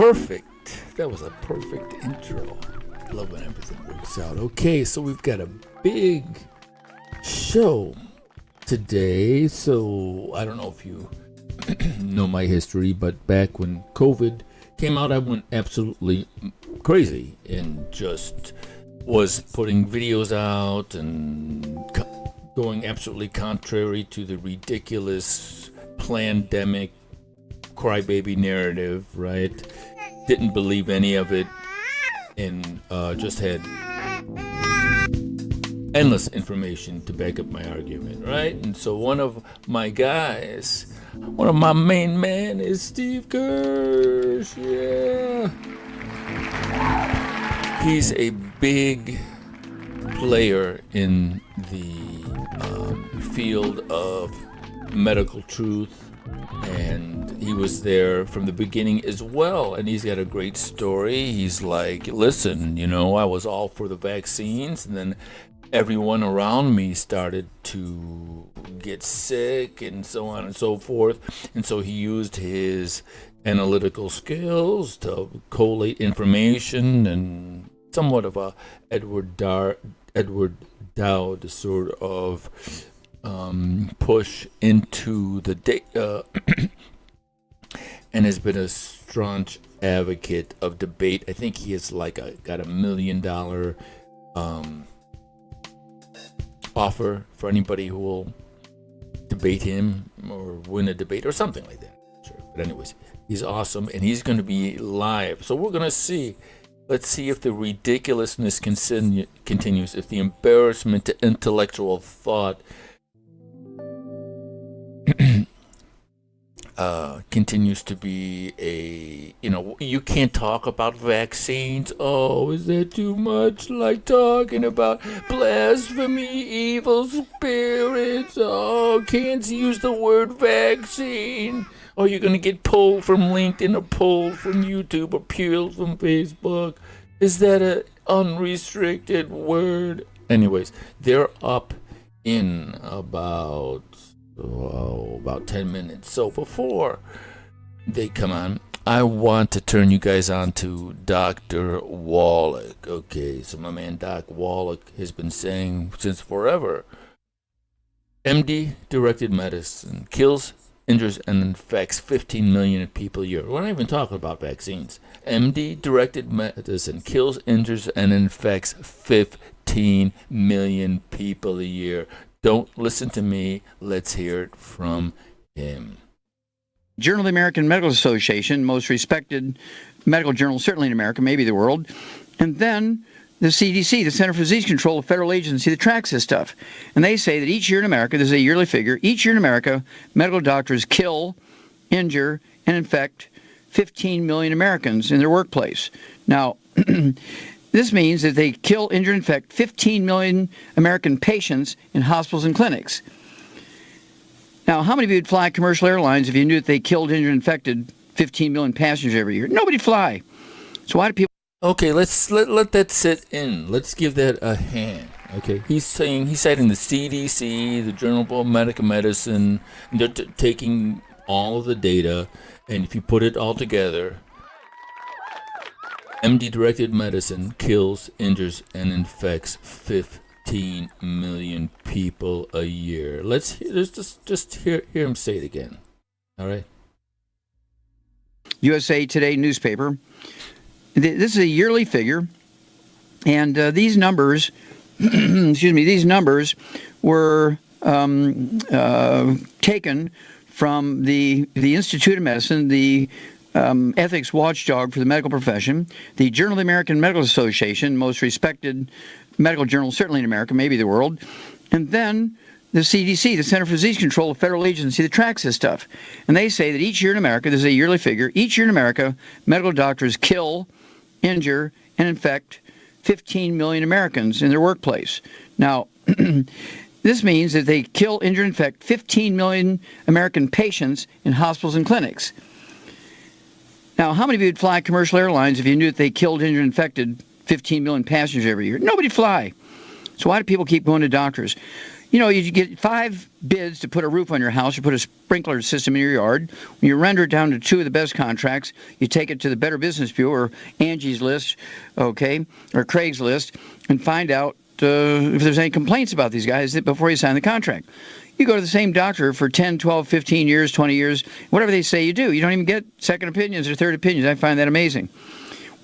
perfect. That was a perfect intro. Love when everything works out. Okay, so we've got a big show today. So I don't know if you know my history, but back when COVID came out, I went absolutely crazy and just was putting videos out and going absolutely contrary to the ridiculous pandemic crybaby narrative, right? Didn't believe any of it and just had endless information to back up my argument, right? And so one of my main men is Steve Kirsch. Yeah. He's a big player in the field of medical truth, and he was there from the beginning as well, and he's got a great story. He's like, listen, I was all for the vaccines, and then everyone around me started to get sick and so on and so forth, and so he used his analytical skills to collate information and somewhat of a Edward Dowd sort of push into the data and has been a staunch advocate of debate. I think he has got $1 million offer for anybody who will debate him or win a debate or something like that. Sure. But anyways, he's awesome, and he's going to be live. So we're going to see. Let's see if the ridiculousness continues, if the embarrassment to intellectual thought continues to be you can't talk about vaccines. Oh, is that too much? Like talking about blasphemy, evil spirits. Oh, can't use the word vaccine. Or you're going to get pulled from LinkedIn or pulled from YouTube or pulled from Facebook. Is that an unrestricted word? Anyways, they're up in about 10 minutes. So before they come on, I want to turn you guys on to Dr. Wallach. Okay, so my man Doc Wallach has been saying since forever, MD-directed medicine kills, injures, and infects 15 million people a year. We're not even talking about vaccines. MD-directed medicine kills, injures, and infects 15 million people a year. Don't listen to me. Let's hear it from him. Journal of the American Medical Association, most respected medical journal, certainly in America, maybe the world. And then the CDC, the Center for Disease Control, a federal agency that tracks this stuff. And they say that each year in America, there's a yearly figure, each year in America, medical doctors kill, injure, and infect 15 million Americans in their workplace. Now, this means that they kill, injure, and infect 15 million American patients in hospitals and clinics. Now, how many of you would fly commercial airlines if you knew that they killed, injured, and infected 15 million passengers every year? Nobody'd fly. So why do people... Okay, let's let that sit in. Let's give that a hand. Okay, he's citing the CDC, the Journal of Medical Medicine, and they're taking all of the data, and if you put it all together, MD-directed medicine kills, injures, and infects 15 million people a year. Let's just hear him say it again. All right. USA Today newspaper. This is a yearly figure, and these numbers, these numbers were taken from the Institute of Medicine, the ethics watchdog for the medical profession, the Journal of the American Medical Association, most respected medical journal, certainly in America, maybe the world, and then the CDC, the Center for Disease Control, a federal agency that tracks this stuff. And they say that each year in America, there's a yearly figure, each year in America, medical doctors kill, injure, and infect 15 million Americans in their workplace. Now, this means that they kill, injure, and infect 15 million American patients in hospitals and clinics. Now, how many of you would fly commercial airlines if you knew that they killed, injured, and infected 15 million passengers every year? Nobody'd fly. So why do people keep going to doctors? you get 5 bids to put a roof on your house or put a sprinkler system in your yard. When you render it down to 2 of the best contracts, you take it to the Better Business Bureau or Angie's List, okay, or Craigslist, and find out if there's any complaints about these guys before you sign the contract. You go to the same doctor for 10, 12, 15 years, 20 years, whatever they say you do. You don't even get second opinions or third opinions. I find that amazing.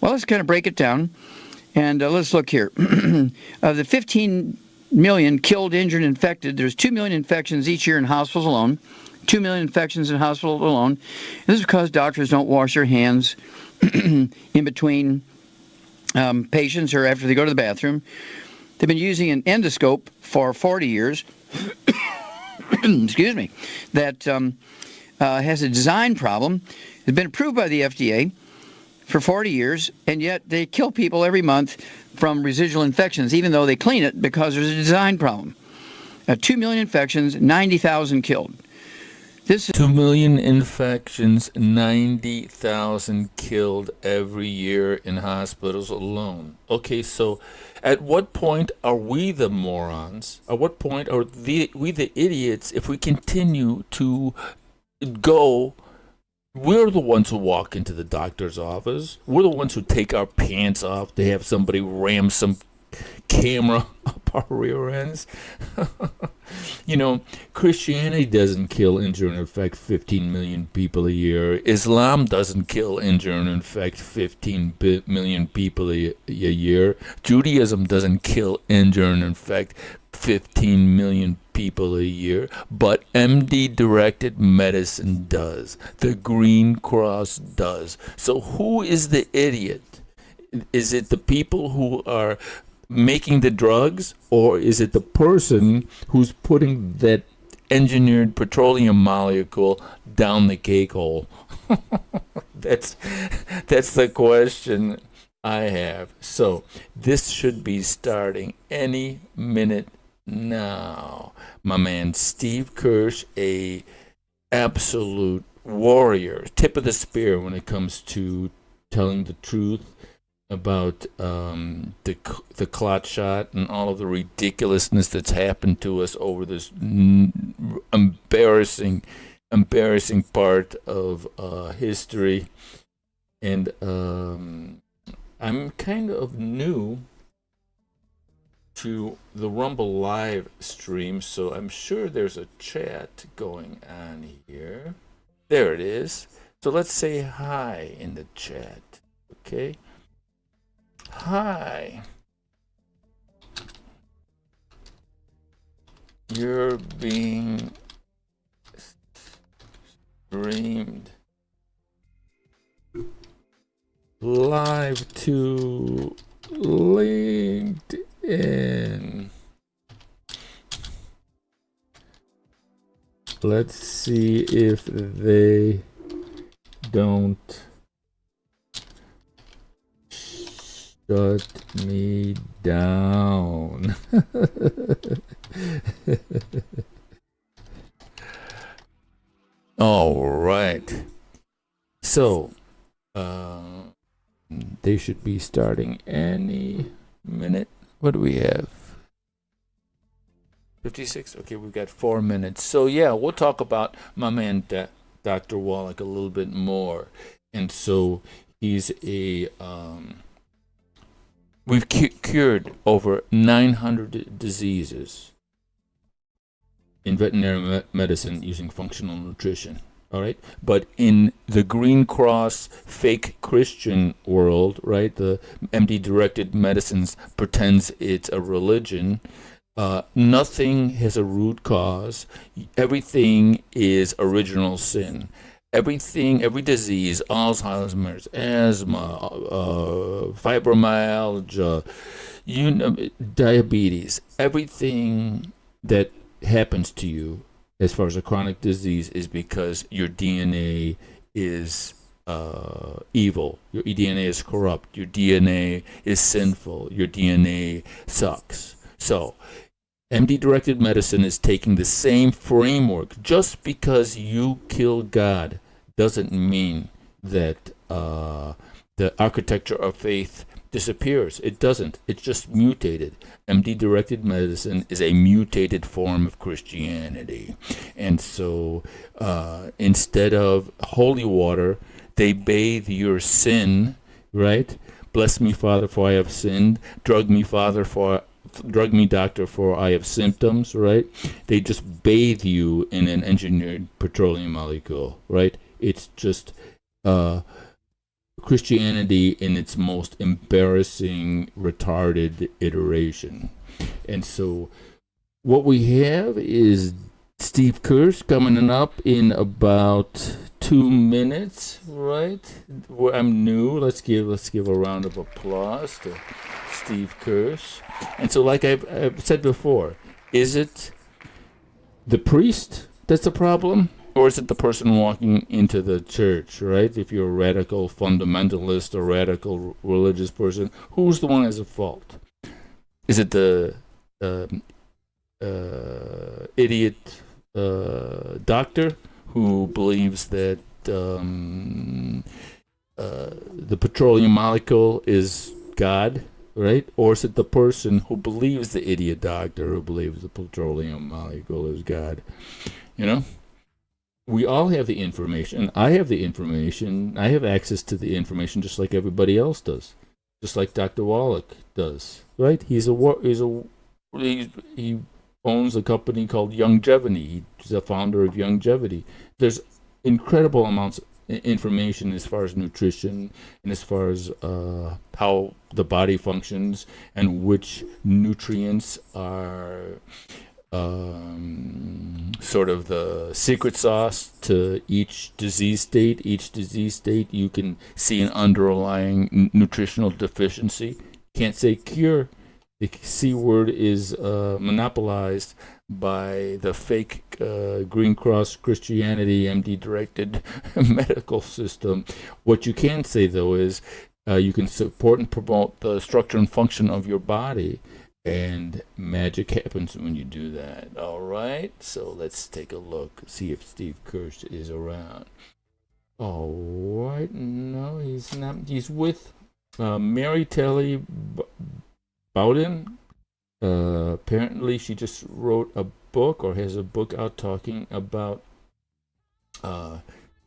Well, let's kind of break it down, and let's look here. Of the 15 million killed, injured, infected, there's 2 million infections each year in hospitals alone. 2 million infections in hospitals alone. And this is because doctors don't wash their hands in between patients or after they go to the bathroom. They've been using an endoscope for 40 years. Excuse me. That has a design problem. It's been approved by the FDA for 40 years, and yet they kill people every month from residual infections, even though they clean it because there's a design problem. 2 million infections, 90,000 killed. This is 2 million infections, 90,000 killed every year in hospitals alone. Okay, so at what point are we the morons? At what point are we the idiots if we continue to go? We're the ones who walk into the doctor's office. We're the ones who take our pants off to have somebody ram some camera up our rear ends. Christianity doesn't kill, injure, and infect 15 million people a year. Islam doesn't kill, injure, and infect 15 million people a year. Judaism doesn't kill, injure, and infect 15 million people a year, but MD-directed medicine does. The Green Cross does. So who is the idiot? Is it the people who are making the drugs, or is it the person who's putting that engineered petroleum molecule down the cake hole? That's the question I have. So this should be starting any minute now. My man Steve Kirsch, a absolute warrior, tip of the spear when it comes to telling the truth about the clot shot and all of the ridiculousness that's happened to us over this embarrassing part of history. And I'm kind of new to the Rumble live stream, so I'm sure there's a chat going on here. There it is. So let's say hi in the chat, okay? Hi. You're being streamed live to LinkedIn. Let's see if they don't shut me down. All right. So, they should be starting any minute. What do we have? 56? Okay, we've got 4 minutes. So, yeah, we'll talk about my man, Dr. Wallach, a little bit more. And so, he's a... we've cured over 900 diseases in veterinary medicine using functional nutrition. All right, but in the Green Cross fake Christian world, right, the MD-directed medicines pretends it's a religion. Nothing has a root cause. Everything is original sin. Everything, every disease, Alzheimer's, asthma, fibromyalgia, diabetes, everything that happens to you as far as a chronic disease is because your DNA is evil. Your DNA is corrupt. Your DNA is sinful. Your DNA sucks. So, MD-directed medicine is taking the same framework. Just because you kill God doesn't mean that the architecture of faith disappears. It doesn't. It's just mutated. MD-directed medicine is a mutated form of Christianity. And so instead of holy water, they bathe your sin, right? Bless me, Father, for I have sinned. Drug me, doctor, for I have symptoms, right? They just bathe you in an engineered petroleum molecule, right? It's just Christianity in its most embarrassing, retarded iteration. And so what we have is Steve Kirsch coming up in about 2 minutes, right? I'm new. Let's give a round of applause to Steve Kirsch. And so, like I've said before, is it the priest that's the problem? Or is it the person walking into the church, right? If you're a radical fundamentalist or radical religious person, who's the one that's at fault? Is it the idiot doctor who believes that the petroleum molecule is God, right? Or is it the person who believes the idiot doctor who believes the petroleum molecule is God? You know? We all have the information. I have the information. I have access to the information just like everybody else does. Just like Dr. Wallach does, right? He owns a company called Youngevity. He's the founder of Youngevity. There's incredible amounts of information as far as nutrition and as far as how the body functions and which nutrients are sort of the secret sauce to each disease state. Each disease state, you can see an underlying nutritional deficiency. Can't say cure. The C word is monopolized by the fake Green Cross Christianity MD-directed medical system. What you can say, though, is you can support and promote the structure and function of your body, and magic happens when you do that. All right, so let's take a look, see if Steve Kirsch is around. All right, no, he's not. He's with Mary Talley Bowden. Apparently, she just wrote a book or has a book out talking about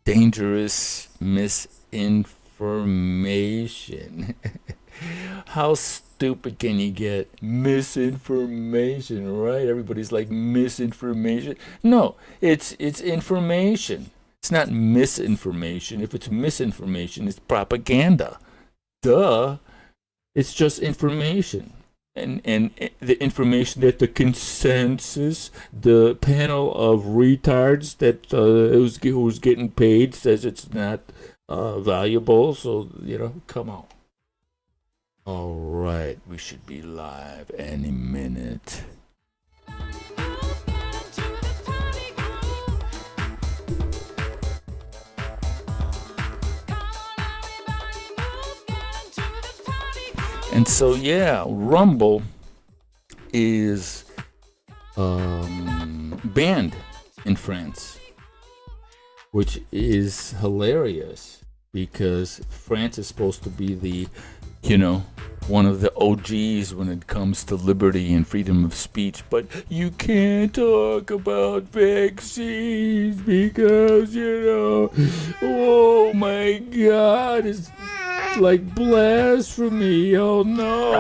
dangerous misinformation. How stupid can you get? Misinformation, right? Everybody's like, misinformation. No, it's information. It's not misinformation. If it's misinformation, it's propaganda. Duh. It's just information. And the information that the consensus, the panel of retards that who's getting paid says it's not valuable. So, come on. All right, we should be live any minute. And so, Rumble is banned in France, which is hilarious because France is supposed to be the one of the OGs when it comes to liberty and freedom of speech, but you can't talk about vaccines because, oh my God, it's like blasphemy. Oh no.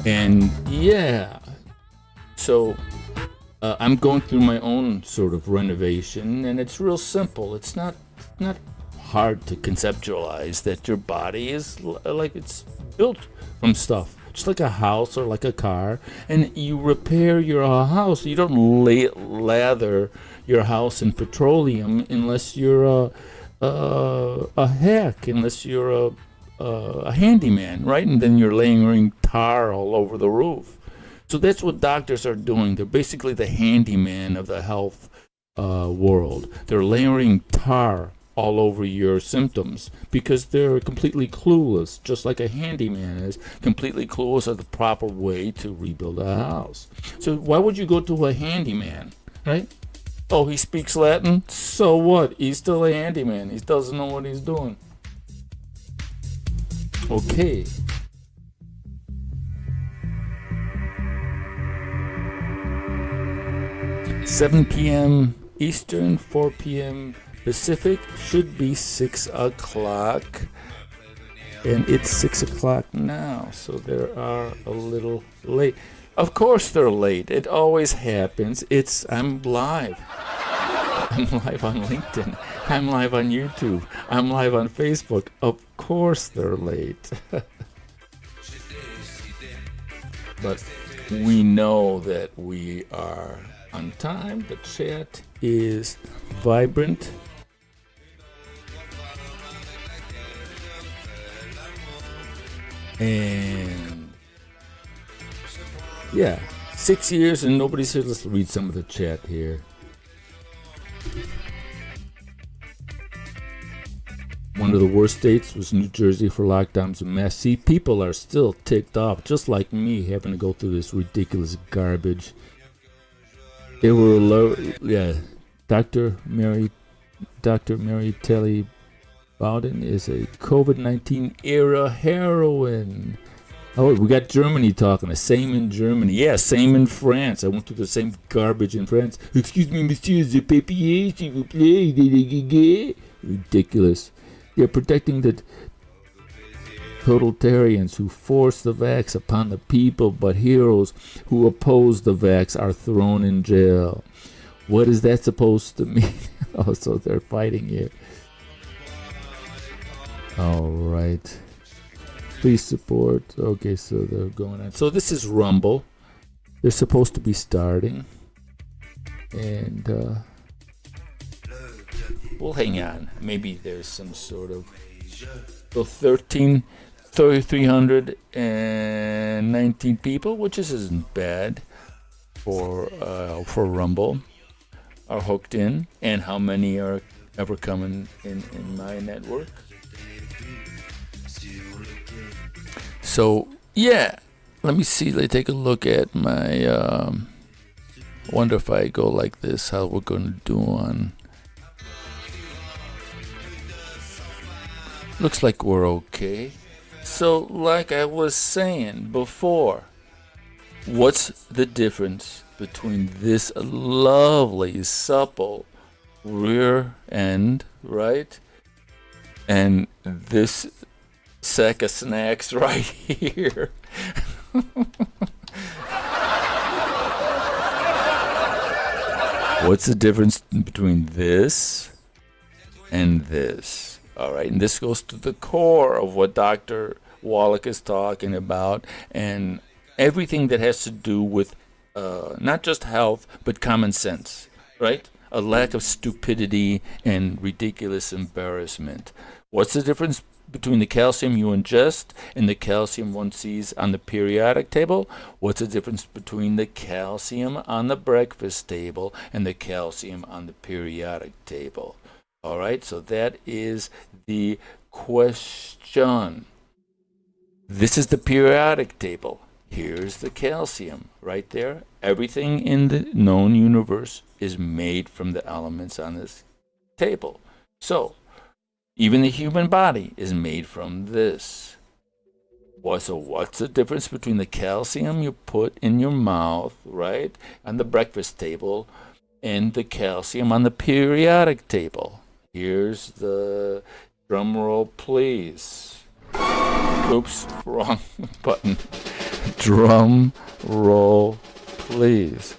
And so I'm going through my own sort of renovation, and it's real simple. It's not hard to conceptualize that your body is like it's built from stuff, just like a house or like a car. And you repair your house. You don't lather your house in petroleum unless you're a hack, unless you're a handyman, right? And then you're layering tar all over the roof. So that's what doctors are doing. They're basically the handyman of the health world. They're layering tar all over your symptoms because they're completely clueless, just like a handyman is completely clueless of the proper way to rebuild a house. So why would you go to a handyman, right? Oh, he speaks Latin? So what? He's still a handyman. He doesn't know what he's doing. Okay. "7 p.m. Eastern, 4 p.m. Pacific, should be 6 o'clock. And it's 6 o'clock now, so they are a little late. Of course they're late. It always happens. I'm live. I'm live on LinkedIn. I'm live on YouTube. I'm live on Facebook. Of course they're late. But we know that we are on time. The chat is vibrant. And yeah, 6 years and nobody's here. Let's read some of the chat here. One of the worst states was New Jersey for lockdowns and masks. See, people are still ticked off, just like me, having to go through this ridiculous garbage. They were low, yeah. Dr. Mary Talley Bowden is a COVID-19 era heroine. Oh, we got Germany talking. The same in Germany. Yeah, same in France. I went through the same garbage in France. Excuse me, monsieur, the papier, s'il vous plaît. Ridiculous. They're protecting the totalitarians who force the vax upon the people, but heroes who oppose the vax are thrown in jail. What is that supposed to mean? Oh, so they're fighting here. All right. Please support. Okay, so they're going on. So this is Rumble. They're supposed to be starting. And we'll hang on. Maybe there's some sort of... So 319 people, which isn't bad for Rumble, are hooked in. And how many are ever coming in my network? So, yeah, let me see. Let's take a look at my, wonder if I go like this, how we're going to do on. Looks like we're okay. So, like I was saying before, what's the difference between this lovely, supple rear end, right, and this sack of snacks right here? What's the difference between this and this? All right, and this goes to the core of what Dr. Wallach is talking about, and everything that has to do with not just health, but common sense, right? A lack of stupidity and ridiculous embarrassment. What's the difference between the calcium you ingest and the calcium one sees on the periodic table? What's the difference between the calcium on the breakfast table and the calcium on the periodic table? All right, so that is the question. This is the periodic table. Here's the calcium right there. Everything in the known universe is made from the elements on this table. So, even the human body is made from this. So what's the difference between the calcium you put in your mouth, right, on the breakfast table, and the calcium on the periodic table? Here's the drum roll, please. Oops, wrong button. Drum roll, please.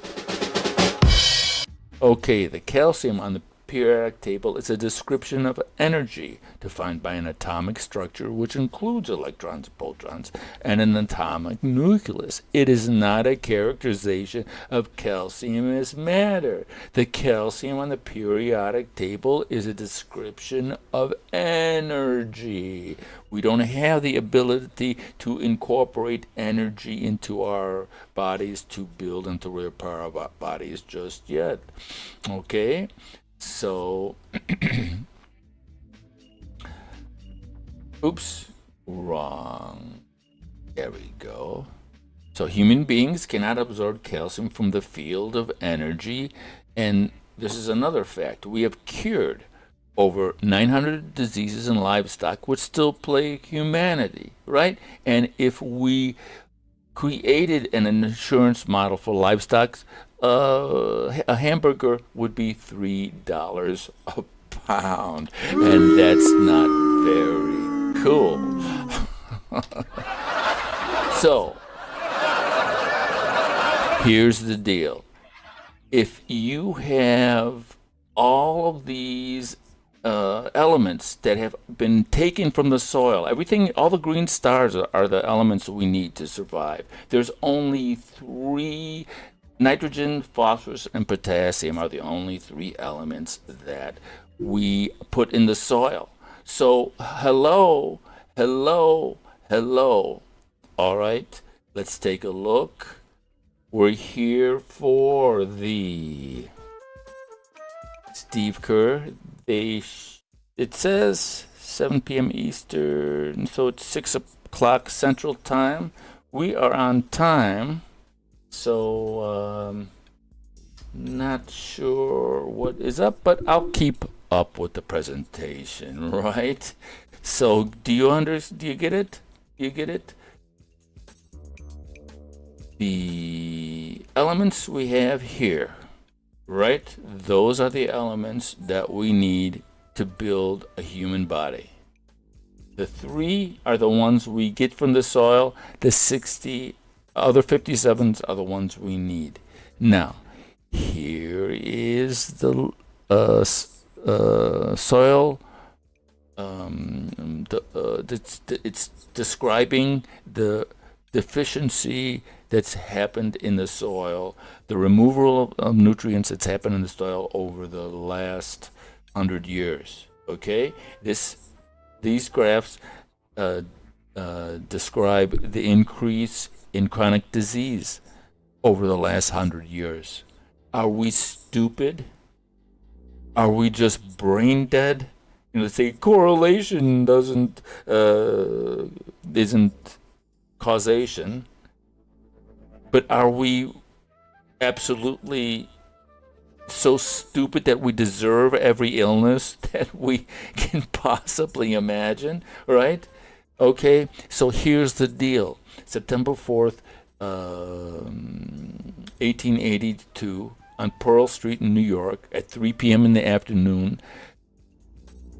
Okay, the calcium on the periodic table is a description of energy defined by an atomic structure which includes electrons, protons, and an atomic nucleus. It is not a characterization of calcium as matter. The calcium on the periodic table is a description of energy. We don't have the ability to incorporate energy into our bodies to build and to repair our bodies just yet. Okay? So, Oops, wrong. There we go. So human beings cannot absorb calcium from the field of energy, and this is another fact. We have cured over 900 diseases in livestock which still plague humanity, right? And if we created an insurance model for livestock, a hamburger would be $3 a pound, and that's not very cool. So, here's the deal. If you have all of these elements that have been taken from the soil, everything, all the green stars are the elements we need to survive. There's only three: nitrogen, phosphorus, and potassium are the only three elements that we put in the soil. So, hello, hello, hello. All right, let's take a look. We're here for the Steve Kerr. It says 7 p.m. Eastern, so it's 6 o'clock Central Time. We are on time, so not sure what is up, but I'll keep up with the presentation, right? So, do you get it? Do you get it? The elements we have here, right? Those are the elements that we need to build a human body. The three are the ones we get from the soil. The 60 other 57s are the ones we need. Now, here is the soil. It's describing the deficiency that's happened in the soil, the removal of nutrients that's happened in the soil over the last 100 years. Okay, these graphs describe the increase in chronic disease over the last 100 years. Are we stupid? Are we just brain dead? Say correlation isn't causation, but are we absolutely so stupid that we deserve every illness that we can possibly imagine, right? Okay, so here's the deal. September 4th, 1882, on Pearl Street in New York at 3 p.m. in the afternoon,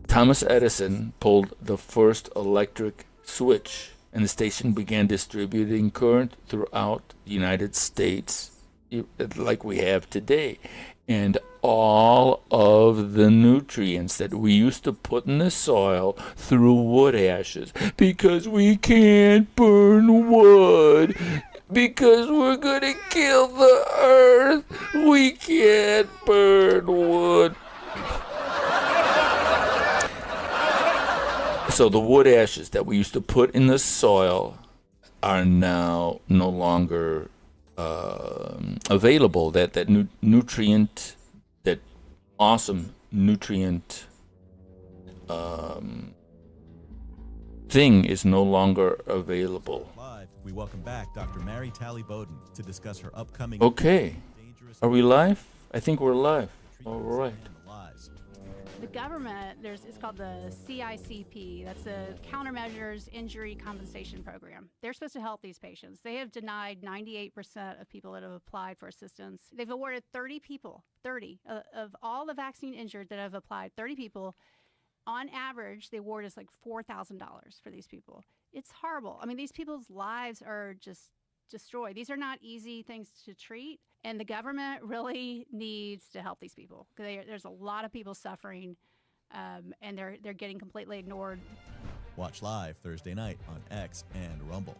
Thomas Edison pulled the first electric switch, and the station began distributing current throughout the United States like we have today. And all of the nutrients that we used to put in the soil through wood ashes, because we can't burn wood, because we're going to kill the earth. We can't burn wood. So the wood ashes that we used to put in the soil are now no longer available. That nutrient, that awesome nutrient thing is no longer available. Live, we welcome back Dr. Mary Talley Bowden to discuss her upcoming. Okay, are we live? I think we're live. All right. The government, it's called the CICP. That's the Countermeasures Injury Compensation Program. They're supposed to help these patients. They have denied 98% of people that have applied for assistance. They've awarded 30 of all the vaccine injured that have applied. 30 people, on average, the award is like $4,000 for these people. It's horrible. I mean, these people's lives are just destroyed. These are not easy things to treat. And the government really needs to help these people, because there's a lot of people suffering, and they're getting completely ignored. Watch live Thursday night on X and Rumble.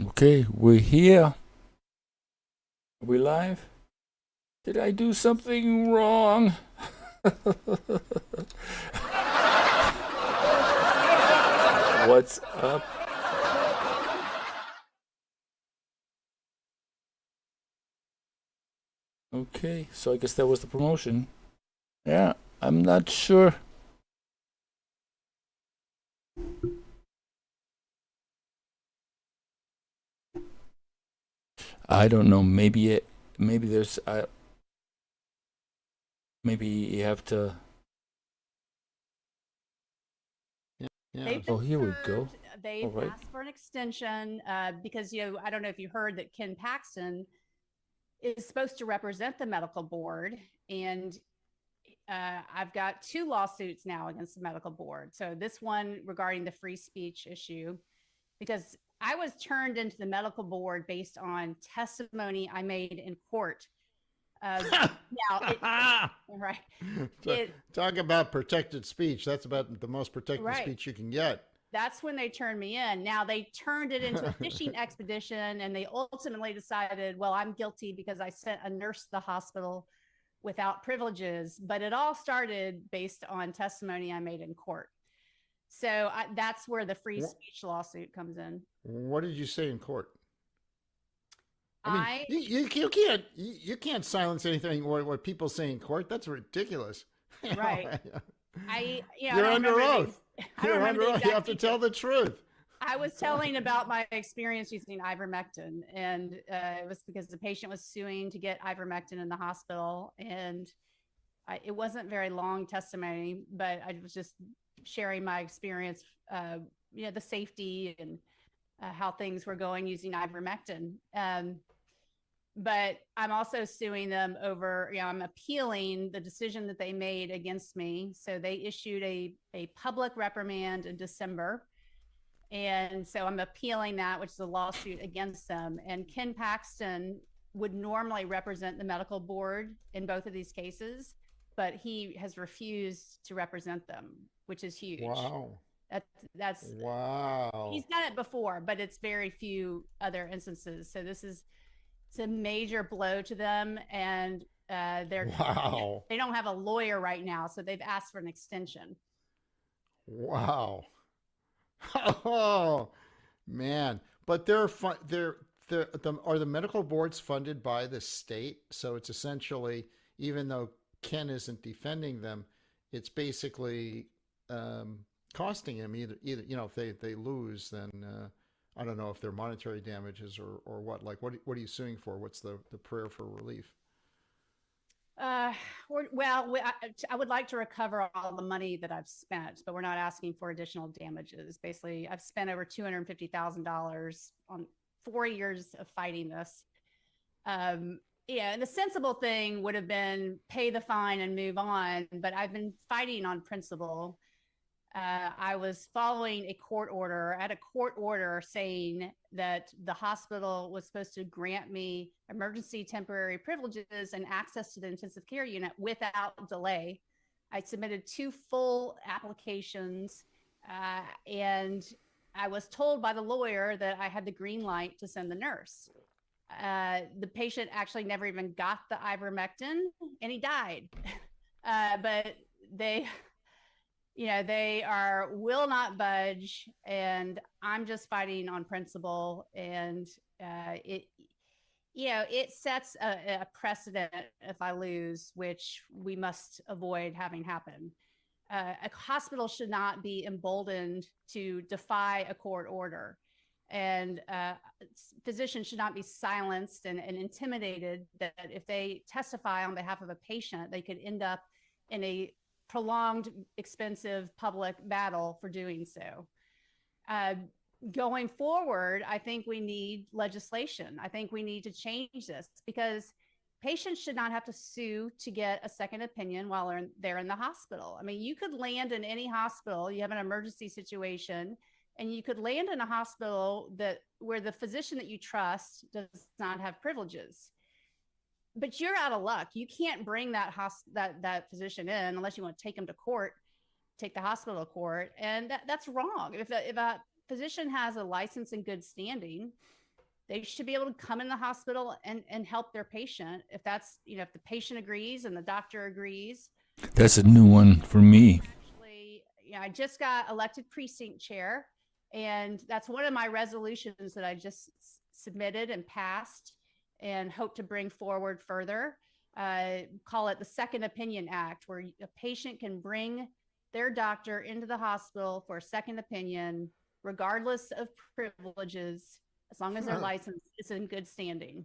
Okay, we're here. Are we live? Did I do something wrong? What's up? Okay, so I guess that was the promotion. I'm not sure. I don't know. Maybe there's. Maybe you have to. Yeah. They've Oh, been here we go. served. They've All right. asked for an extension because, I don't know if you heard that Ken Paxton is supposed to represent the medical board. And I've got 2 lawsuits now against the medical board. So this one regarding the free speech issue, because I was turned into the medical board based on testimony I made in court. Right. Talk about protected speech. That's about the most protected speech you can get. That's when they turned me in. Now they turned it into a fishing expedition, and they ultimately decided, well, I'm guilty because I sent a nurse to the hospital without privileges. But it all started based on testimony I made in court. So that's where the free speech lawsuit comes in. What did you say in court? I mean, you can't silence anything what people say in court. That's ridiculous. Right. You're under oath. You're under oath. You have to tell the truth. I was telling about my experience using ivermectin, and it was because the patient was suing to get ivermectin in the hospital, and it wasn't very long testimony, but I was just sharing my experience, the safety and how things were going using ivermectin. But I'm also suing them over, I'm appealing the decision that they made against me. So they issued a public reprimand in December. And so I'm appealing that, which is a lawsuit against them. And Ken Paxton would normally represent the medical board in both of these cases, but he has refused to represent them, which is huge. Wow. That's wow. He's done it before, but it's very few other instances. So it's a major blow to them, and they don't have a lawyer right now, so they've asked for an extension. Wow. Oh man, but are the medical boards funded by the state? So it's essentially, even though Ken isn't defending them, it's basically costing him either if they lose, then I don't know if they're monetary damages or what. Like, what are you suing for? What's the prayer for relief? I would like to recover all the money that I've spent, but we're not asking for additional damages. Basically, I've spent over $250,000 on 4 years of fighting this. And the sensible thing would have been pay the fine and move on, but I've been fighting on principle. I was following a court order. I had a court order saying that the hospital was supposed to grant me emergency temporary privileges and access to the intensive care unit without delay. I submitted 2 full applications, and I was told by the lawyer that I had the green light to send the nurse. The patient actually never even got the ivermectin, and he died. But they will not budge, and I'm just fighting on principle. And it sets a precedent if I lose, which we must avoid having happen. A hospital should not be emboldened to defy a court order, and physicians should not be silenced and intimidated that if they testify on behalf of a patient, they could end up in a prolonged, expensive public battle for doing so. Going forward, I think we need legislation. I think we need to change this, because patients should not have to sue to get a second opinion while they're in the hospital. I mean, you could land in any hospital, you have an emergency situation, and you could land in a hospital where the physician that you trust does not have privileges. But you're out of luck. You can't bring that physician in unless you want to take them to court, take the hospital to court, and that's wrong. If a physician has a license in good standing, they should be able to come in the hospital and help their patient. If that's, if the patient agrees and the doctor agrees. That's a new one for me. Actually, I just got elected precinct chair, and that's one of my resolutions that I just submitted and passed and hope to bring forward further. call it the Second Opinion Act, where a patient can bring their doctor into the hospital for a second opinion, regardless of privileges, as long as their license is in good standing.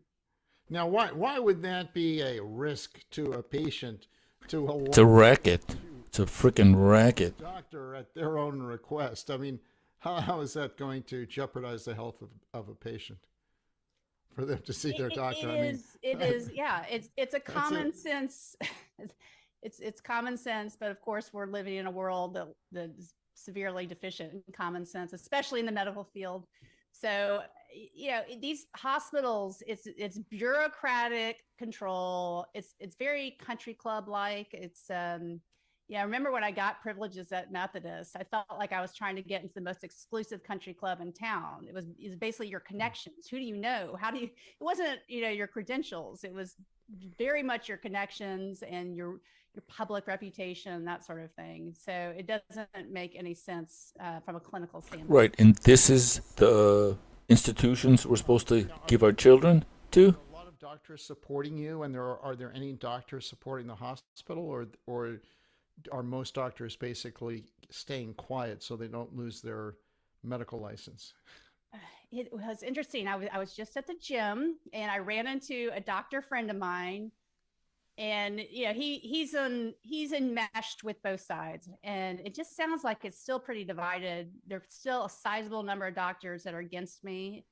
Now, why would that be a risk to a patient to allow It's a racket. It's a freaking racket. doctor at their own request? I mean, how is that going to jeopardize the health of a patient for them to see their doctor? It is, yeah. It's a common sense. It's common sense, but of course we're living in a world that's severely deficient in common sense, especially in the medical field. So, these hospitals, it's bureaucratic control. It's very country club like. It's I remember when I got privileges at Methodist, I felt like I was trying to get into the most exclusive country club in town. It was basically your connections. Who do you know? How do you? It wasn't your credentials. It was very much your connections and your public reputation, that sort of thing. So it doesn't make any sense from a clinical standpoint. Right, and this is the institutions we're supposed to give our children to? A lot of doctors supporting you, and are there any doctors supporting the hospital, or are most doctors basically staying quiet so they don't lose their medical license? It was interesting. I was just at the gym and I ran into a doctor friend of mine, and he's enmeshed with both sides, and it just sounds like it's still pretty divided. There's still a sizable number of doctors that are against me,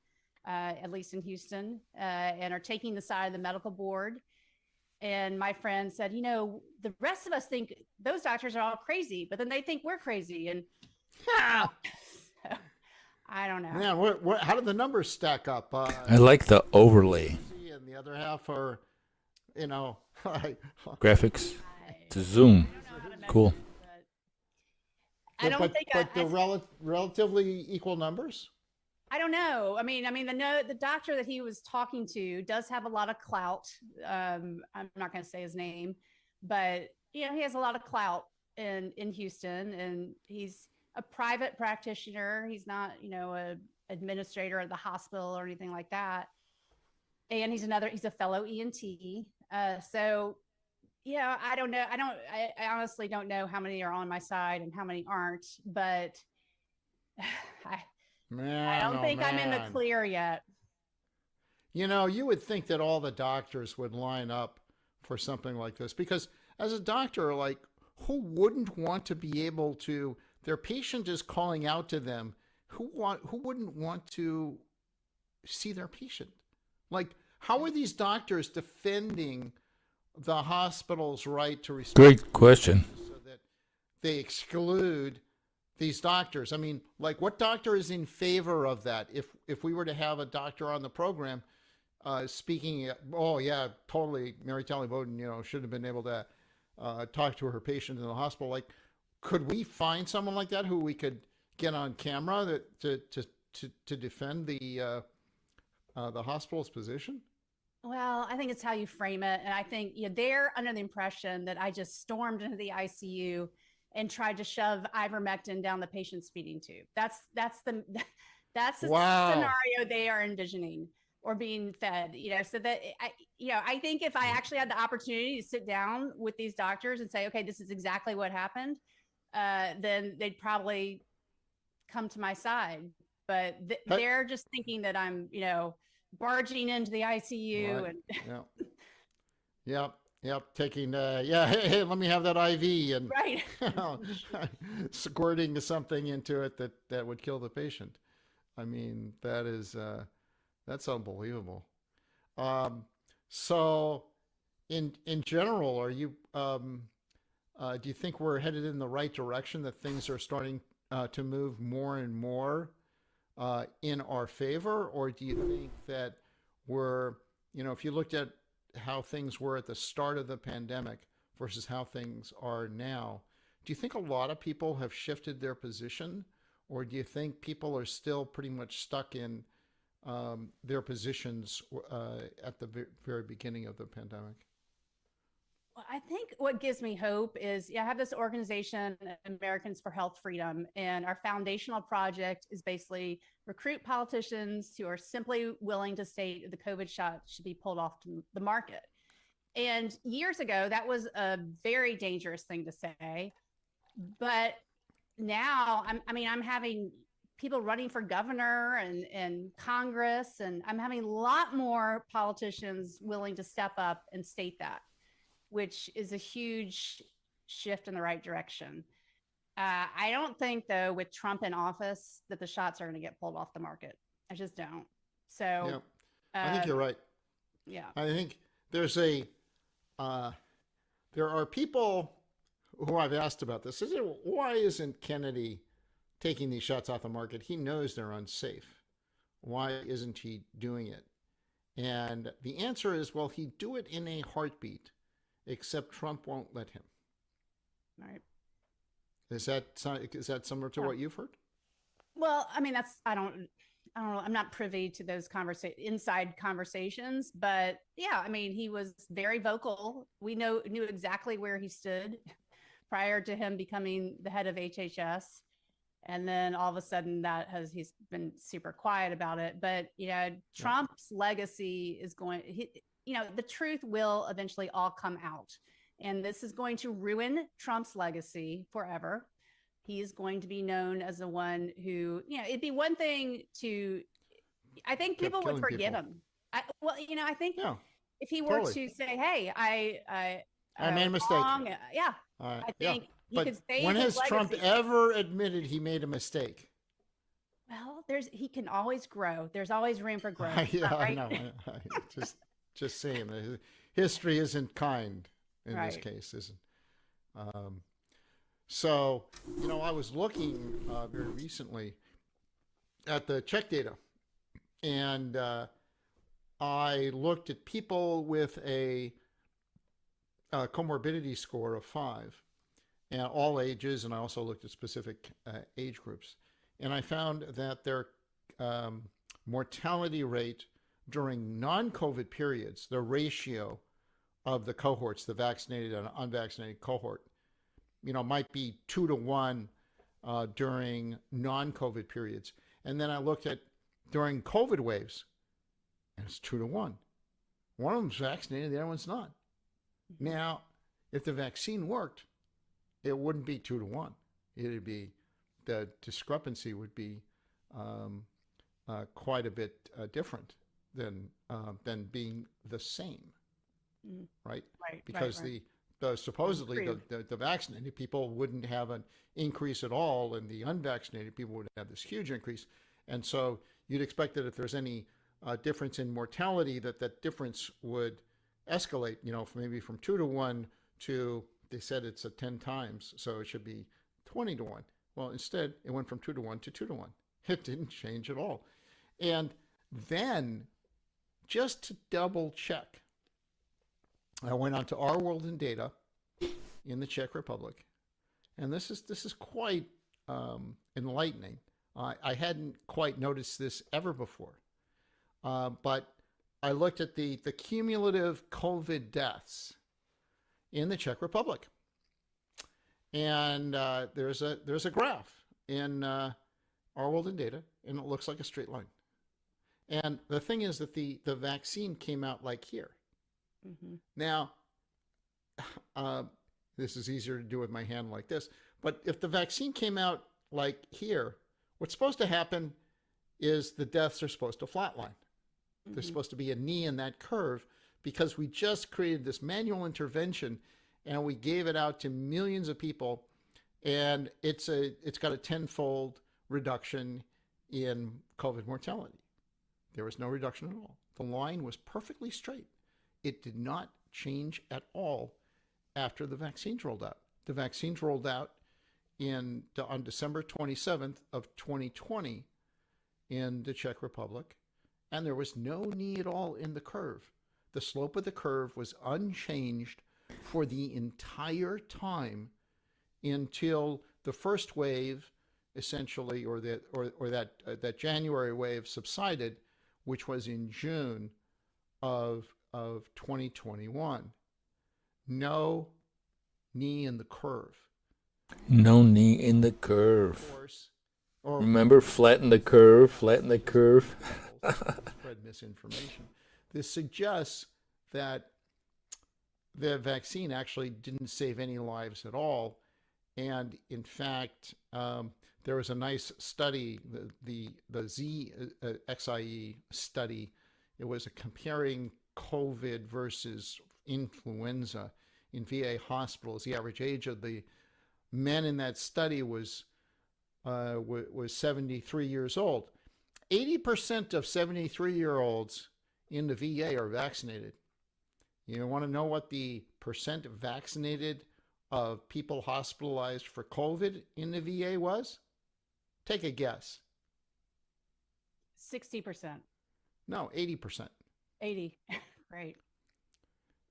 at least in Houston, and are taking the side of the medical board. And my friend said, the rest of us think those doctors are all crazy, but then they think we're crazy. And so, I don't know. Man, how do the numbers stack up? I like the overlay. And the other half are, Graphics to zoom. Cool. I don't think but they're relatively equal numbers? I don't know. I mean, the doctor that he was talking to does have a lot of clout. I'm not going to say his name, but he has a lot of clout in Houston, and he's a private practitioner. He's not, a administrator at the hospital or anything like that. And he's a fellow ENT. So, I don't know. I honestly don't know how many are on my side and how many aren't, but I don't think I'm in the clear yet. You would think that all the doctors would line up for something like this, because as a doctor, who wouldn't want to be able to, their patient is calling out to them, who wouldn't want to see their patient? How are these doctors defending the hospital's right to restrict? Great question. So that they exclude these doctors. I mean, what doctor is in favor of that? If we were to have a doctor on the program speaking, oh yeah, totally, Mary Talley Bowden, should have been able to talk to her patient in the hospital. Could we find someone like that who we could get on camera to defend the hospital's position? Well, I think it's how you frame it, and I think they're under the impression that I just stormed into the ICU and tried to shove ivermectin down the patient's feeding tube. That's the Wow. scenario they are envisioning, or being fed. So that I think if I actually had the opportunity to sit down with these doctors and say, okay, this is exactly what happened, then they'd probably come to my side. But they're just thinking that I'm, barging into the ICU Right. and Yep. Taking, hey, let me have that IV, and right. squirting something into it that would kill the patient. I mean, that's unbelievable. So in general, are you, do you think we're headed in the right direction, that things are starting to move more and more in our favor? Or do you think that we're, if you looked at how things were at the start of the pandemic versus how things are now, do you think a lot of people have shifted their position, or do you think people are still pretty much stuck in their positions at the very beginning of the pandemic? Well, I think what gives me hope is I have this organization, Americans for Health Freedom, and our foundational project is basically recruit politicians who are simply willing to state the COVID shot should be pulled off the market. And years ago, that was a very dangerous thing to say. But now I'm having people running for governor and Congress, and I'm having a lot more politicians willing to step up and state that, which is a huge shift in the right direction. I don't think, though, with Trump in office, that the shots are going to get pulled off the market. I just don't. So, I think you're right. Yeah. I think there are people who I've asked about this. Why isn't Kennedy taking these shots off the market? He knows they're unsafe. Why isn't he doing it? And the answer is, well, he'd do it in a heartbeat, except Trump won't let him. Right. Is that similar to what you've heard? Well, I mean, I don't know. I'm not privy to those inside conversations, but yeah, I mean, he was very vocal. We knew exactly where he stood prior to him becoming the head of HHS. And then all of a sudden he's been super quiet about it. But, Trump's legacy is the truth will eventually all come out. And this is going to ruin Trump's legacy forever. He is going to be known as the one who, it'd be one thing I think people would forgive him. I think if he were to say, hey, I made a mistake. Wrong. Yeah. I think he could say. When has Trump ever admitted he made a mistake? Well, he can always grow. There's always room for growth. Right? I know. Just saying that history isn't kind in this case, isn't. So, I was looking very recently at the check data, and I looked at people with a comorbidity score of 5, and all ages, and I also looked at specific age groups, and I found that their mortality rate during non-COVID periods, the ratio of the cohorts, the vaccinated and unvaccinated cohort, might be 2 to 1 during non-COVID periods. And then I looked at during COVID waves, and it's 2 to 1. One of them's vaccinated, the other one's not. Now, if the vaccine worked, it wouldn't be 2 to 1. It'd be, the discrepancy would be quite a bit different than being the same, right? Because supposedly the vaccinated people wouldn't have an increase at all, and the unvaccinated people would have this huge increase. And so you'd expect that if there's any difference in mortality, that difference would escalate, maybe from 2 to 1 to, they said it's 10 times, so it should be 20 to 1. Well, instead, it went from 2 to 1 to 2 to 1. It didn't change at all. And then, just to double check, I went on to Our World in Data in the Czech Republic, and this is quite enlightening. I hadn't quite noticed this ever before, but I looked at the cumulative COVID deaths in the Czech Republic, and there's a graph in Our World in Data, and it looks like a straight line. And the thing is that the vaccine came out like here. Mm-hmm. Now, this is easier to do with my hand like this, but if the vaccine came out like here, what's supposed to happen is the deaths are supposed to flatline. Mm-hmm. There's supposed to be a knee in that curve, because we just created this manual intervention and we gave it out to millions of people, and it's got a 10-fold reduction in COVID mortality. There was no reduction at all. The line was perfectly straight. It did not change at all after the vaccines rolled out. The vaccines rolled out on December 27th of 2020 in the Czech Republic, and there was no knee at all in the curve. The slope of the curve was unchanged for the entire time until the first wave, essentially, or that January wave subsided, which was in June of 2021. No knee in the curve. No knee in the curve. Of course. Or remember, flatten the curve, flatten the curve. Spread misinformation. This suggests that the vaccine actually didn't save any lives at all. And in fact, there was a nice study, the XIE study. It was comparing COVID versus influenza in VA hospitals. The average age of the men in that study was 73 years old. 80% of 73-year-olds in the VA are vaccinated. You want to know what the percent vaccinated of people hospitalized for COVID in the VA was? Take a guess. 60%. No, 80%. 80. Right.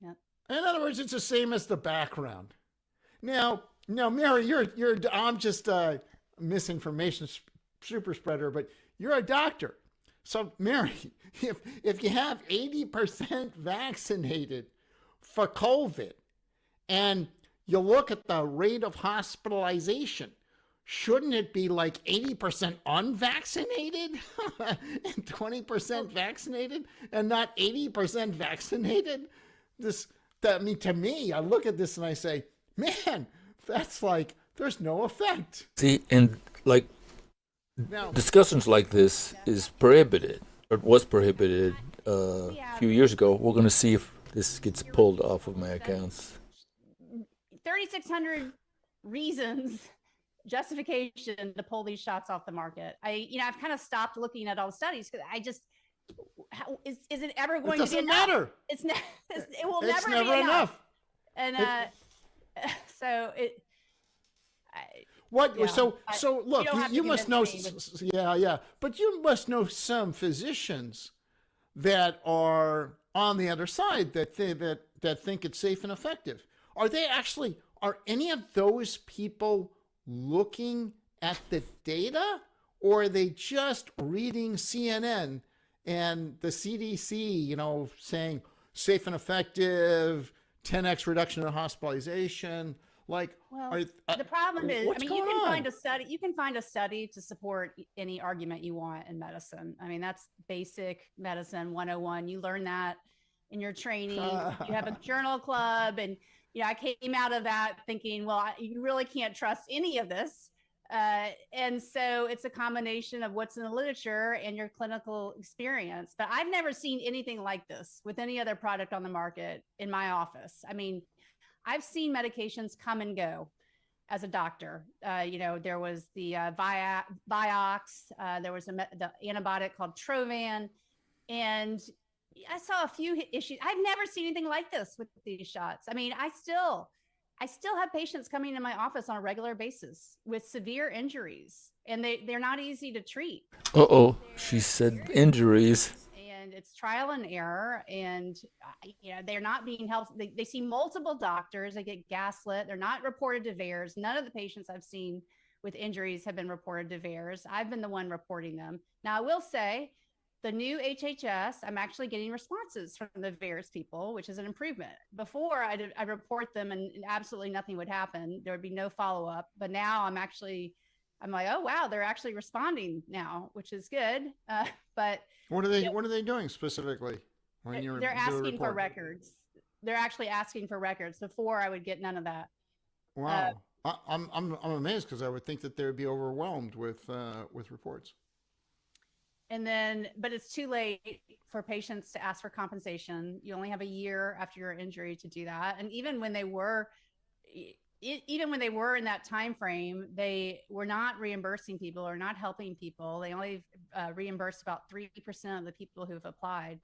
Yep. In other words, it's the same as the background. Now, Mary, I'm just a misinformation super spreader, but you're a doctor. So, Mary, if you have 80% vaccinated for COVID and you look at the rate of hospitalization, shouldn't it be like 80% unvaccinated and 20% vaccinated and not 80% vaccinated? To me, I look at this and I say, man, that's like, there's no effect. See, and like Now, discussions like this is prohibited, or was prohibited a few years ago. We're going to see if this gets pulled off of my accounts. 3,600 reasons, justification to pull these shots off the market. I've kind of stopped looking at all the studies because is it ever going to be enough? It doesn't matter. It will never be enough. And so it. What? Yeah, so look, you must know. Me, yeah, but you must know some physicians that are on the other side that think it's safe and effective. Are any of those people looking at the data, or are they just reading CNN and the CDC, saying safe and effective, 10x reduction in hospitalization? Like, the problem is, what's you going can on? find a study. You can find a study to support any argument you want in medicine. I mean, that's basic medicine 101. You learn that in your training. You have a journal club, and I came out of that thinking, well, you really can't trust any of this. And so it's a combination of what's in the literature and your clinical experience. But I've never seen anything like this with any other product on the market in my office. I mean, I've seen medications come and go as a doctor. There was the Vioxx, there was the antibiotic called Trovan, and I saw a few issues. I've never seen anything like this with these shots. I mean, I still have patients coming to my office on a regular basis with severe injuries, and they're not easy to treat. She said injuries. And it's trial and error, and they're not being helped. They see multiple doctors. They get gaslit. They're not reported to VAERS. None of the patients I've seen with injuries have been reported to VAERS. I've been the one reporting them. Now, I will say the new HHS, I'm actually getting responses from the VAERS people, which is an improvement. Before, I'd report them and absolutely nothing would happen. There would be no follow-up. But now I'm like, oh, wow, they're actually responding now, which is good. But what are they doing specifically? They're asking for records. They're actually asking for records. Before, I would get none of that. Wow. I'm amazed, because I would think that they would be overwhelmed with reports. And then, but it's too late for patients to ask for compensation. You only have a year after your injury to do that. And even when they were in that time frame, they were not reimbursing people or not helping people. They only reimbursed about 3% of the people who've applied.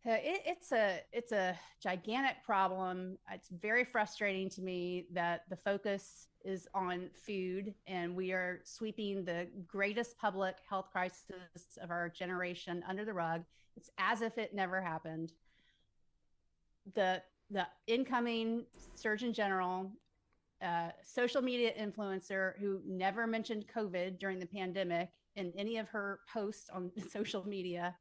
It's a gigantic problem. It's very frustrating to me that the focus is on food, and we are sweeping the greatest public health crisis of our generation under the rug. It's as if it never happened. The incoming Surgeon General, social media influencer who never mentioned COVID during the pandemic in any of her posts on social media.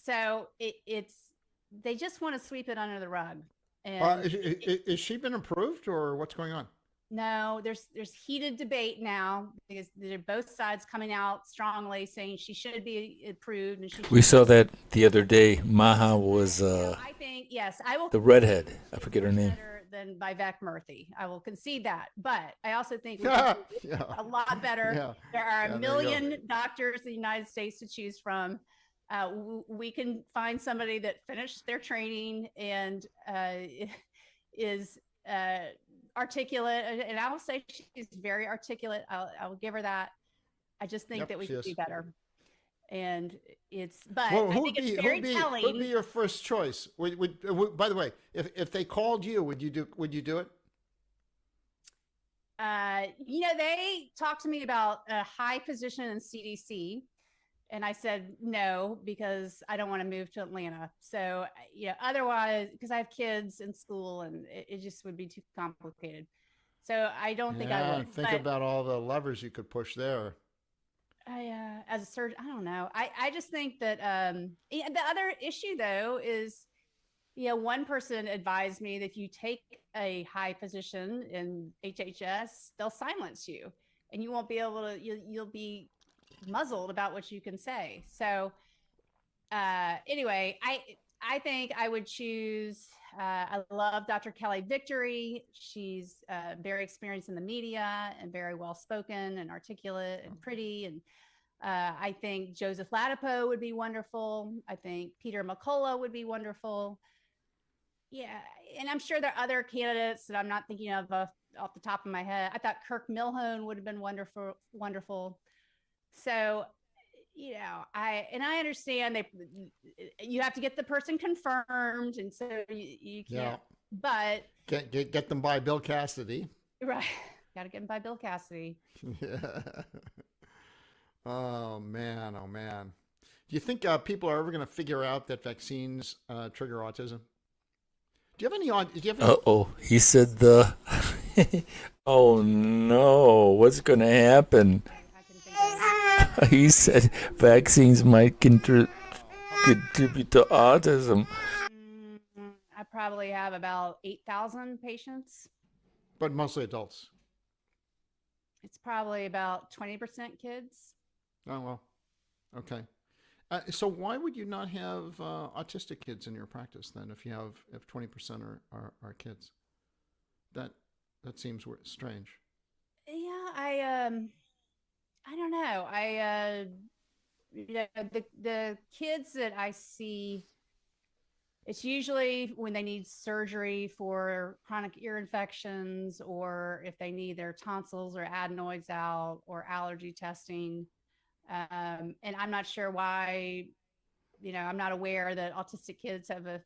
So they just want to sweep it under the rug. And is she been approved, or what's going on? No, there's heated debate now because they're both sides coming out strongly saying she should be approved and she We should. saw that the other day. Maha was I think yes, I will. the redhead. I forget her name. Better than Vivek Murthy. I will concede that, but I also think we Yeah, can do a lot better. yeah. There are Yeah, a there you go. million doctors in the United States to choose from. We can find somebody that finished their training and is articulate, and I will say she's very articulate. I will give her that. I just think Yep, that we she can is. do better. And but Well, I think it's very telling. who'd be your first choice? By the way, if they called you, would you do it? They talked to me about a high position in CDC, and I said no because I don't want to move to Atlanta. So, otherwise, because I have kids in school, and it just would be too complicated. So I don't think I Yeah, would. think But about all the levers you could push there. as a surgeon, I don't know. I just think that the other issue though is, one person advised me that if you take a high position in HHS, they'll silence you, and you won't be able to. You'll be muzzled about what you can say. So anyway, I think I would choose. I love Dr. Kelly Victory. She's very experienced in the media and very well spoken and articulate and pretty. And I think Joseph Ladapo would be wonderful. I think Peter McCullough would be wonderful. Yeah, and I'm sure there are other candidates that I'm not thinking of off the top of my head. I thought Kirk Milhoan would have been wonderful. So, I understand you have to get the person confirmed, and so you can't. But Get them by Bill Cassidy. right, got to get them by Bill Cassidy. Yeah. Oh man. Do you think people are ever going to figure out that vaccines trigger autism? Do you have any? Uh-oh, he said the... Oh no, what's going to happen? I can think of He said vaccines might contribute to autism. I probably have about 8,000 patients. But mostly adults. It's probably about 20% kids. Oh well. Okay. So why would you not have autistic kids in your practice then? If 20% are kids, that seems strange. Yeah, I don't know. The kids that I see, it's usually when they need surgery for chronic ear infections, or if they need their tonsils or adenoids out, or allergy testing. And I'm not sure why, I'm not aware that autistic kids have a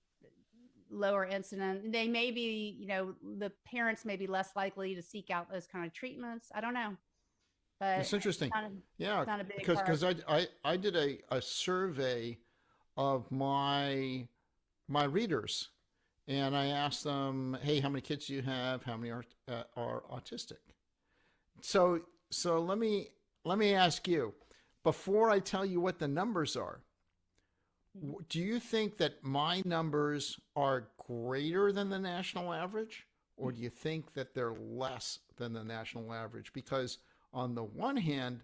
lower incident. They may be, the parents may be less likely to seek out those kind of treatments. I don't know. But It's interesting. it's not a big because I did a survey of my readers, and I asked them, hey, how many kids do you have? How many are autistic? So let me ask you, before I tell you what the numbers are, do you think that my numbers are greater than the national average, or do you think that they're less than the national average? Because on the one hand,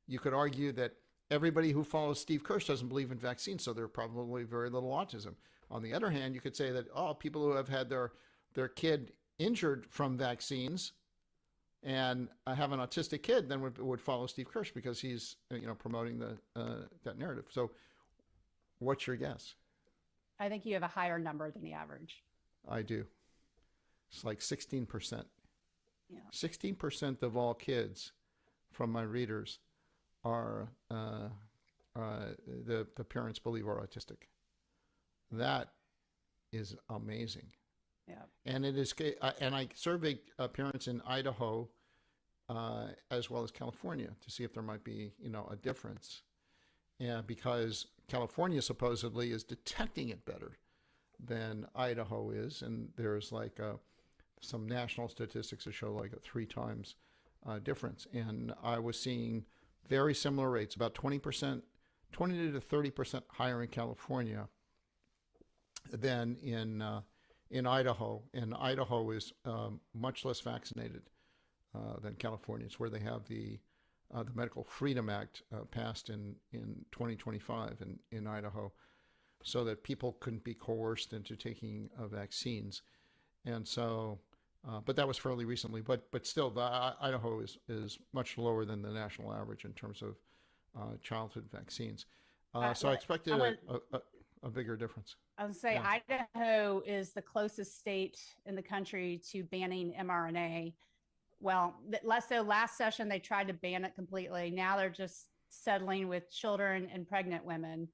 you could argue that everybody who follows Steve Kirsch doesn't believe in vaccines, so there's probably very little autism. On the other hand, you could say that, people who have had their kid injured from vaccines and have an autistic kid then would follow Steve Kirsch because he's promoting that narrative. So what's your guess? I think you have a higher number than the average. I do. It's like 16%. Yeah. 16% of all kids from my readers are the parents believe are autistic. That is amazing. Yeah. And it is, and I surveyed parents in Idaho as well as California to see if there might be, a difference. Yeah, because California supposedly is detecting it better than Idaho is, and there's like some national statistics that show like a 3 times difference. And I was seeing very similar rates, about 20 to 30% higher in California than in Idaho. And Idaho is much less vaccinated than California. It's where they have the Medical Freedom Act passed in 2025 in Idaho, so that people couldn't be coerced into taking vaccines. And so, but that was fairly recently. But still, Idaho is much lower than the national average in terms of childhood vaccines. So I expected a bigger difference. I would say Idaho is the closest state in the country to banning mRNA. Well, last session they tried to ban it completely. Now they're just settling with children and pregnant women.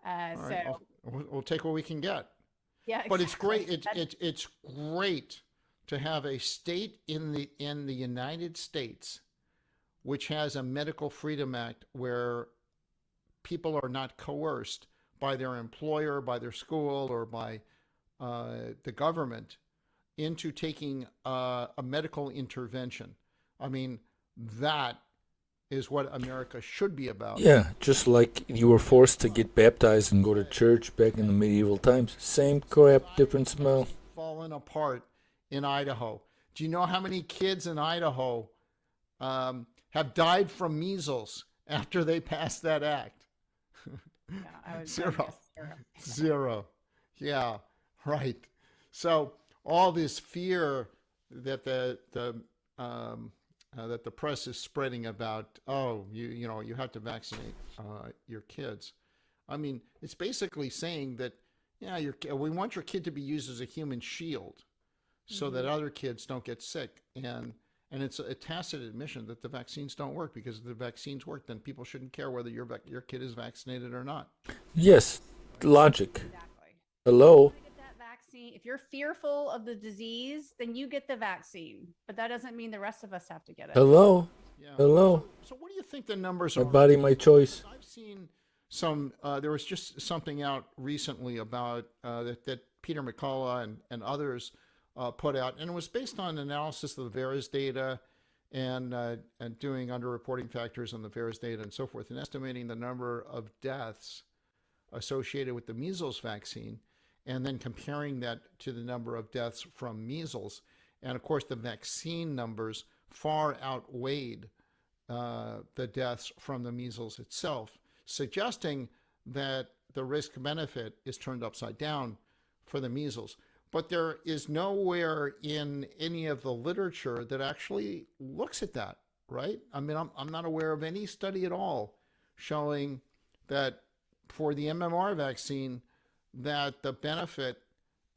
Right, we'll take what we can get. Yeah, exactly. But it's great. It's great to have a state in the United States which has a Medical Freedom Act where people are not coerced by their employer, by their school, or by the government into taking a medical intervention. I mean, that is what America should be about. Yeah, just like you were forced to get baptized and go to church back in the medieval times. Same crap, different smell. Fallen apart in Idaho. Do you know how many kids in Idaho have died from measles after they passed that act? Yeah, I would Zero. Zero. Zero. Yeah, right. So all this fear that the press is spreading about, you have to vaccinate your kids. I mean, it's basically saying that, we want your kid to be used as a human shield so that other kids don't get sick. And it's a tacit admission that the vaccines don't work, because if the vaccines work, then people shouldn't care whether your kid is vaccinated or not. Yes, logic. Exactly. Hello? Get that vaccine. If you're fearful of the disease, then you get the vaccine. But that doesn't mean the rest of us have to get it. Hello? Yeah. Hello? So what do you think the numbers My are? body, my choice. I've seen some, there was just something out recently about that Peter McCullough and others put out, and it was based on analysis of the VAERS data and doing underreporting factors on the VAERS data and so forth, and estimating the number of deaths associated with the measles vaccine, and then comparing that to the number of deaths from measles. And of course, the vaccine numbers far outweighed the deaths from the measles itself, suggesting that the risk benefit is turned upside down for the measles. But there is nowhere in any of the literature that actually looks at that, right? I mean, I'm not aware of any study at all showing that for the MMR vaccine, that the benefit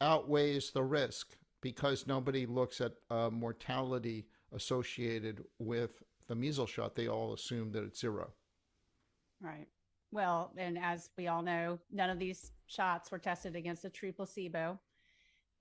outweighs the risk, because nobody looks at mortality associated with the measles shot. They all assume that it's zero. Right. Well, and as we all know, none of these shots were tested against a true placebo.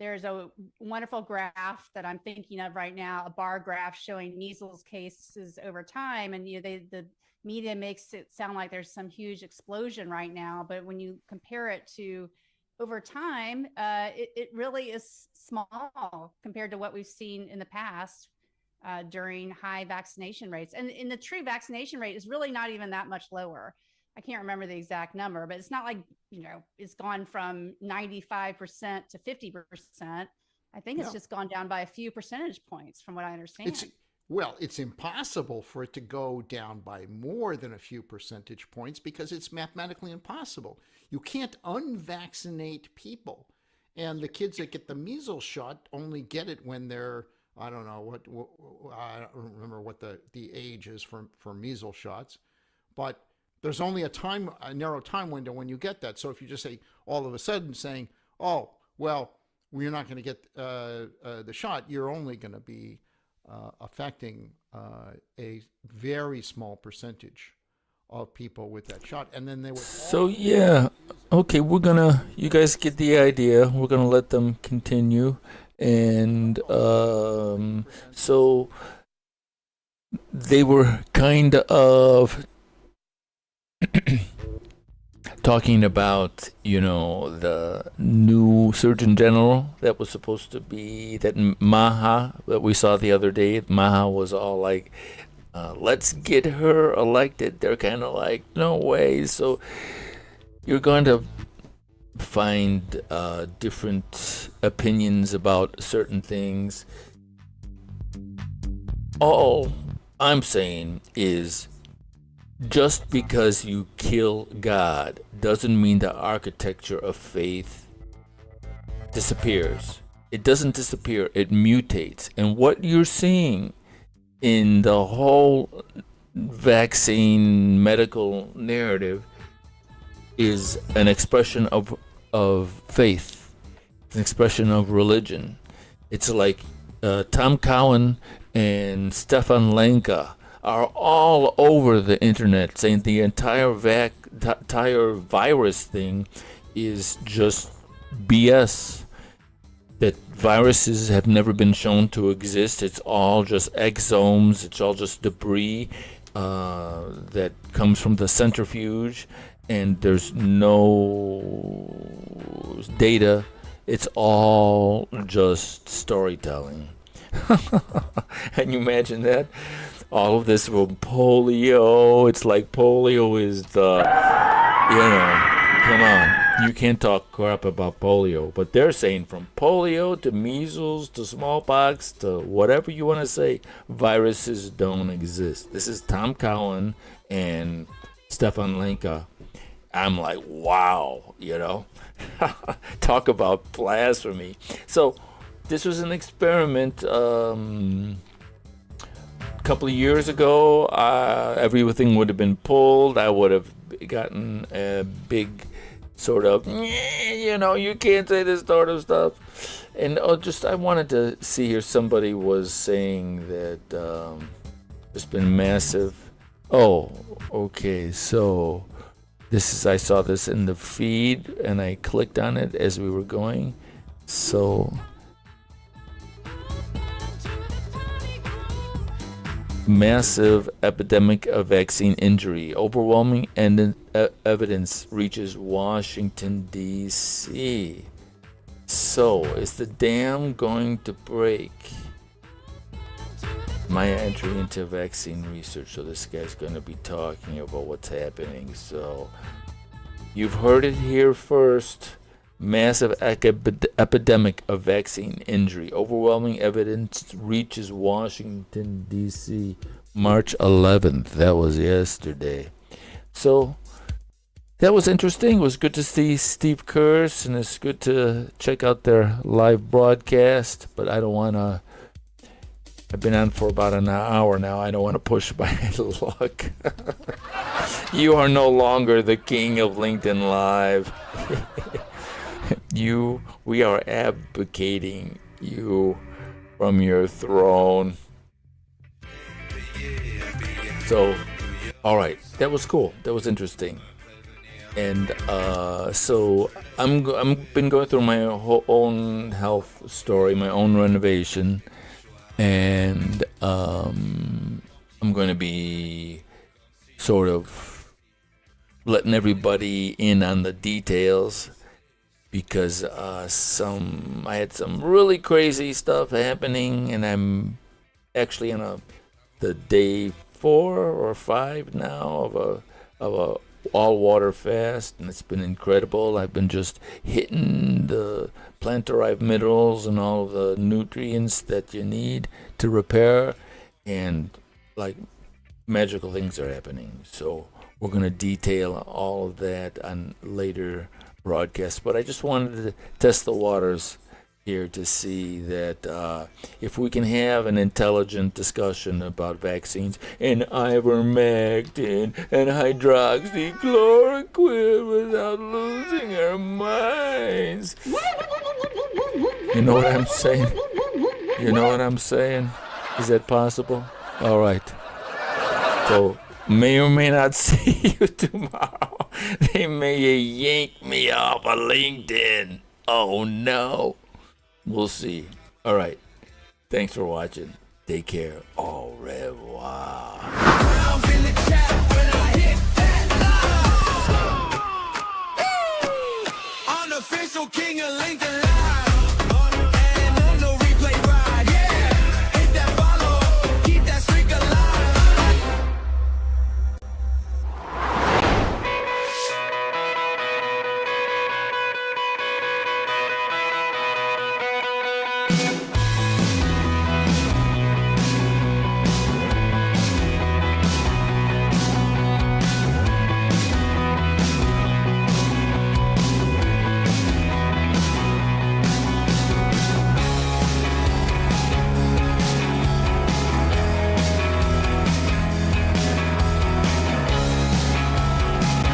There's a wonderful graph that I'm thinking of right now, a bar graph showing measles cases over time. And the media makes it sound like there's some huge explosion right now. But when you compare it to over time, it really is small compared to what we've seen in the past during high vaccination rates. And in the true vaccination rate is really not even that much lower. I can't remember the exact number, but it's not like, it's gone from 95% to 50%. I think it's just gone down by a few percentage points from what I understand. It's impossible for it to go down by more than a few percentage points, because it's mathematically impossible. You can't unvaccinate people. And the kids that get the measles shot only get it when they're, I don't know I don't remember what the age is for measles shots, but there's only a narrow time window when you get that. So if you just say all of a sudden saying, oh, well, you're not going to get the shot, you're only going to be affecting a very small percentage of people with that shot. And then they would. So, yeah. Okay, you guys get the idea. We're going to let them continue. And so they were kind of talking about, the new Surgeon General that was supposed to be, that Maha that we saw the other day. Maha was all like, let's get her elected. They're kind of like, no way. So you're going to find different opinions about certain things. all I'm saying is just because you kill God doesn't mean the architecture of faith disappears. It doesn't disappear, it mutates. And what you're seeing in the whole vaccine medical narrative is an expression of faith, an expression of religion. It's like Tom Cowan and Stefan Lenka are all over the internet saying the entire virus thing is just BS. That viruses have never been shown to exist. It's all just exomes. It's all just debris that comes from the centrifuge, and there's no data. It's all just storytelling. Can you imagine that? All of this from polio. It's like polio is the, come on. You can't talk crap about polio, but they're saying from polio to measles to smallpox to whatever you want to say, viruses don't exist. This is Tom Cowan and Stefan Lenka. I'm like, wow, talk about blasphemy. So this was an experiment. A couple of years ago, everything would have been pulled. I would have gotten a big sort of, you can't say this sort of stuff. And I wanted to see here, somebody was saying that there's been massive, so I saw this in the feed and I clicked on it as we were going. So massive epidemic of vaccine injury. Overwhelming evidence reaches Washington, D.C. So, is the dam going to break? My entry into vaccine research. So this guy's going to be talking about what's happening. So, you've heard it here first. Massive epidemic of vaccine injury. Overwhelming evidence reaches Washington, D.C. March 11th. That was yesterday. So that was interesting. It was good to see Steve Kurz, and it's good to check out their live broadcast. But I don't want to. I've been on for about an hour now. I don't want to push my luck. You are no longer the king of LinkedIn Live. We are abdicating you from your throne. So, all right, that was cool. That was interesting. And so I'm been going through my own health story, my own renovation, and I'm going to be sort of letting everybody in on the details. Because I had some really crazy stuff happening, and I'm actually on the day 4 or 5 now of a all water fast, and it's been incredible. I've been just hitting the plant-derived minerals and all of the nutrients that you need to repair, and like magical things are happening. So we're going to detail all of that on later broadcast, but I just wanted to test the waters here to see that if we can have an intelligent discussion about vaccines and ivermectin and hydroxychloroquine without losing our minds. You know what I'm saying? Is that possible? All right. So may or may not see you tomorrow. They may yank me off of LinkedIn. Oh no. We'll see. All right. Thanks for watching. Take care. Au revoir.